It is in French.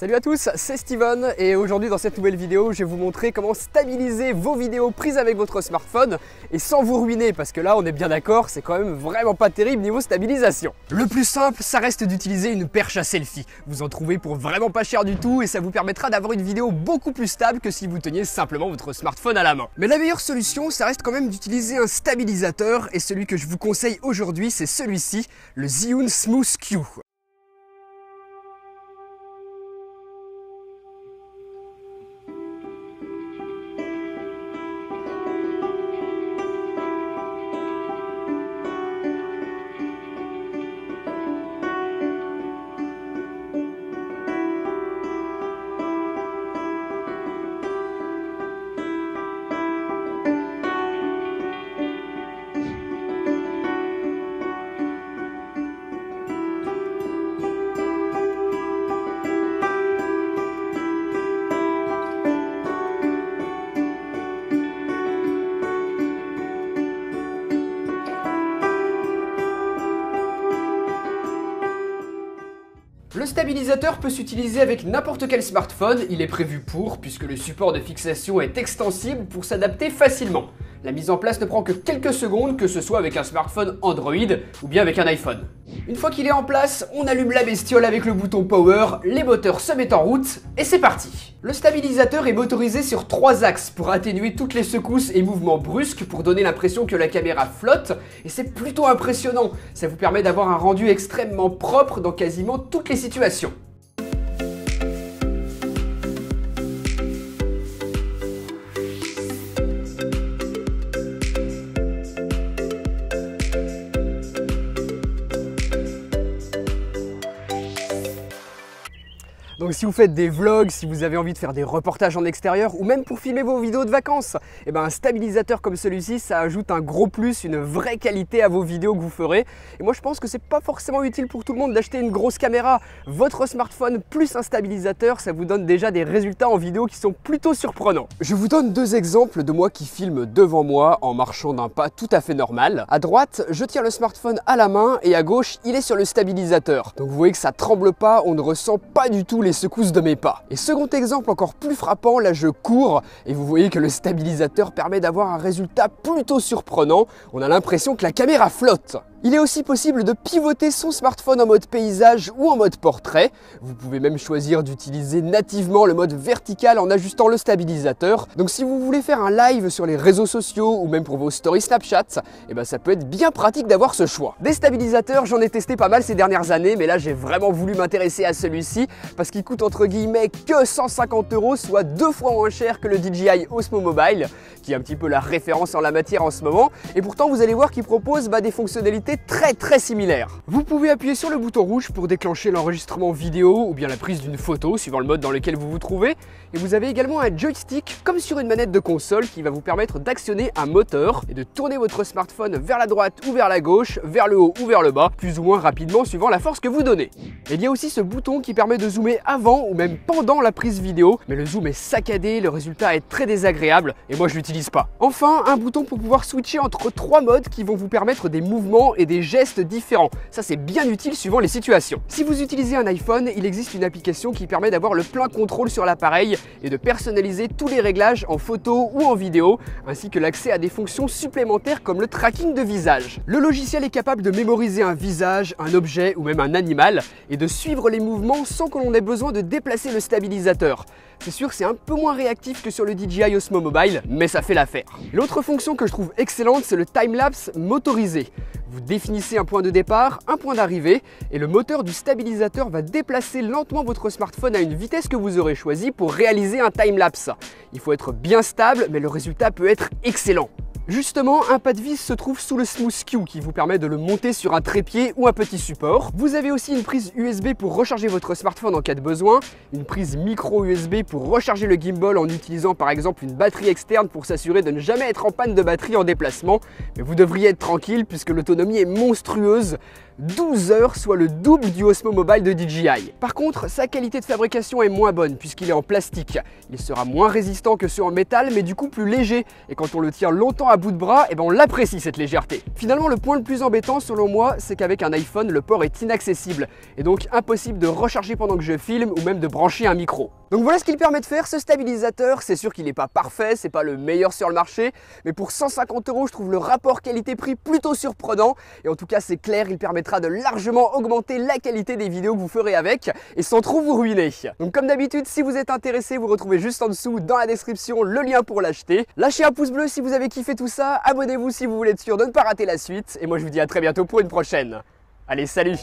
Salut à tous, c'est Steven et aujourd'hui dans cette nouvelle vidéo je vais vous montrer comment stabiliser vos vidéos prises avec votre smartphone et sans vous ruiner parce que là on est bien d'accord, c'est quand même vraiment pas terrible niveau stabilisation. Le plus simple ça reste d'utiliser une perche à selfie. Vous en trouvez pour vraiment pas cher du tout et ça vous permettra d'avoir une vidéo beaucoup plus stable que si vous teniez simplement votre smartphone à la main. Mais la meilleure solution ça reste quand même d'utiliser un stabilisateur et celui que je vous conseille aujourd'hui c'est celui-ci, le Zhiyun Smooth Q. Le stabilisateur peut s'utiliser avec n'importe quel smartphone, il est prévu pour, puisque le support de fixation est extensible pour s'adapter facilement. La mise en place ne prend que quelques secondes, que ce soit avec un smartphone Android ou bien avec un iPhone. Une fois qu'il est en place, on allume la bestiole avec le bouton Power, les moteurs se mettent en route et c'est parti. Le stabilisateur est motorisé sur 3 axes pour atténuer toutes les secousses et mouvements brusques pour donner l'impression que la caméra flotte et c'est plutôt impressionnant. Ça vous permet d'avoir un rendu extrêmement propre dans quasiment toutes les situations. Donc si vous faites des vlogs, si vous avez envie de faire des reportages en extérieur ou même pour filmer vos vidéos de vacances, et ben un stabilisateur comme celui-ci, ça ajoute un gros plus, une vraie qualité à vos vidéos que vous ferez. Et moi je pense que c'est pas forcément utile pour tout le monde d'acheter une grosse caméra. Votre smartphone plus un stabilisateur, ça vous donne déjà des résultats en vidéo qui sont plutôt surprenants. Je vous donne 2 exemples de moi qui filme devant moi en marchant d'un pas tout à fait normal. À droite, je tiens le smartphone à la main et à gauche, il est sur le stabilisateur. Donc vous voyez que ça tremble pas, on ne ressent pas du tout les secousses de mes pas. Et second exemple encore plus frappant, là je cours et vous voyez que le stabilisateur permet d'avoir un résultat plutôt surprenant. On a l'impression que la caméra flotte. Il est aussi possible de pivoter son smartphone en mode paysage ou en mode portrait. Vous pouvez même choisir d'utiliser nativement le mode vertical en ajustant le stabilisateur. Donc si vous voulez faire un live sur les réseaux sociaux ou même pour vos stories Snapchat, et ben ça peut être bien pratique d'avoir ce choix. Des stabilisateurs, j'en ai testé pas mal ces dernières années, mais là j'ai vraiment voulu m'intéresser à celui-ci parce qu'il coûte entre guillemets que 150 €, soit 2 fois moins cher que le DJI Osmo Mobile, qui est un petit peu la référence en la matière en ce moment. Et pourtant vous allez voir qu'il propose des fonctionnalités très similaire. Vous pouvez appuyer sur le bouton rouge pour déclencher l'enregistrement vidéo ou bien la prise d'une photo suivant le mode dans lequel vous vous trouvez. Et vous avez également un joystick comme sur une manette de console qui va vous permettre d'actionner un moteur et de tourner votre smartphone vers la droite ou vers la gauche, vers le haut ou vers le bas, plus ou moins rapidement suivant la force que vous donnez. Et il y a aussi ce bouton qui permet de zoomer avant ou même pendant la prise vidéo, mais le zoom est saccadé, le résultat est très désagréable et moi je l'utilise pas. Enfin, un bouton pour pouvoir switcher entre 3 modes qui vont vous permettre des mouvements et des gestes différents. Ça c'est bien utile suivant les situations. Si vous utilisez un iPhone, il existe une application qui permet d'avoir le plein contrôle sur l'appareil et de personnaliser tous les réglages en photo ou en vidéo, ainsi que l'accès à des fonctions supplémentaires comme le tracking de visage. Le logiciel est capable de mémoriser un visage, un objet ou même un animal et de suivre les mouvements sans que l'on ait besoin de déplacer le stabilisateur. C'est sûr, c'est un peu moins réactif que sur le DJI Osmo Mobile, mais ça fait l'affaire. L'autre fonction que je trouve excellente, c'est le timelapse motorisé. Vous définissez un point de départ, un point d'arrivée, et le moteur du stabilisateur va déplacer lentement votre smartphone à une vitesse que vous aurez choisie pour réaliser un timelapse. Il faut être bien stable, mais le résultat peut être excellent. Justement, un pas de vis se trouve sous le Smooth Q qui vous permet de le monter sur un trépied ou un petit support. Vous avez aussi une prise USB pour recharger votre smartphone en cas de besoin, une prise micro USB pour recharger le gimbal en utilisant par exemple une batterie externe pour s'assurer de ne jamais être en panne de batterie en déplacement. Mais vous devriez être tranquille puisque l'autonomie est monstrueuse. 12 heures, soit le double du Osmo Mobile de DJI. Par contre, sa qualité de fabrication est moins bonne puisqu'il est en plastique. Il sera moins résistant que ceux en métal mais du coup plus léger et quand on le tient longtemps à bout de bras, et ben on l'apprécie cette légèreté. Finalement, le point le plus embêtant selon moi, c'est qu'avec un iPhone, le port est inaccessible et donc impossible de recharger pendant que je filme ou même de brancher un micro. Donc voilà ce qu'il permet de faire ce stabilisateur. C'est sûr qu'il n'est pas parfait, c'est pas le meilleur sur le marché, mais pour 150 €, je trouve le rapport qualité-prix plutôt surprenant. Et en tout cas, c'est clair, il permettra de largement augmenter la qualité des vidéos que vous ferez avec et sans trop vous ruiner. Donc comme d'habitude, si vous êtes intéressé, vous retrouvez juste en dessous dans la description le lien pour l'acheter. Lâchez un pouce bleu si vous avez kiffé tout ça, abonnez-vous si vous voulez être sûr de ne pas rater la suite. Et moi je vous dis à très bientôt pour une prochaine. Allez, salut!